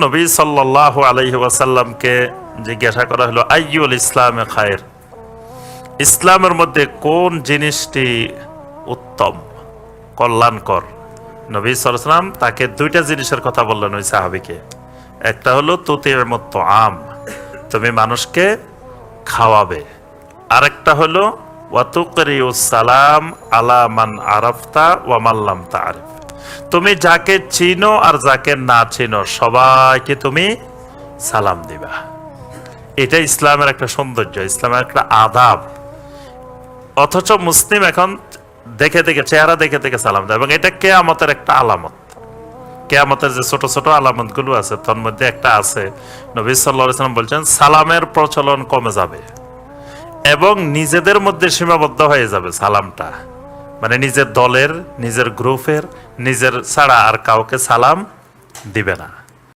নবী সাল্লাল্লাহু আলাইহি ওয়াসাল্লামকে জিজ্ঞাসা করা হলো আইয়ুল ইসলামে খায়ের, ইসলামের মধ্যে কোন জিনিসটি উত্তম কল্যাণকর। নবী সাল্লাল্লাহু আলাইহি ওয়াসাল্লাম তাকে দুইটা জিনিসের কথা বললেন ওই সাহাবীকে। একটা হলো তুতিউত তাআম, তুমি মানুষকে খাওয়াবে। আরেকটা হলো ওয়া তুকরিউস সালাম আলা মান আরাফতা ওয়া মান লাম তা'রিফ, তুমি যাকে চিনো আর যাকে না চিনো সবাইকে তুমি সালাম দিবা। এটা ইসলামের একটা সৌন্দর্য, ইসলামের একটা আদাব। অথচ মুসলিম এখন দেখে দেখে, চেহারা দেখে দেখে সালাম দেয়, এবং এটা কিয়ামতের একটা আলামত। কিয়ামতের যে ছোট ছোট আলামত গুলো আছে তার মধ্যে একটা আছে, নবী সাল্লাল্লাহু আলাইহি ওয়াসাল্লাম বলছেন সালামের প্রচলন কমে যাবে এবং নিজেদের মধ্যে সীমাবদ্ধ হয়ে যাবে সালামটা। মানে নিজের দলের, নিজের গ্রুপের, নিজের ছাড়া আর কাউকে সালাম দিবে না।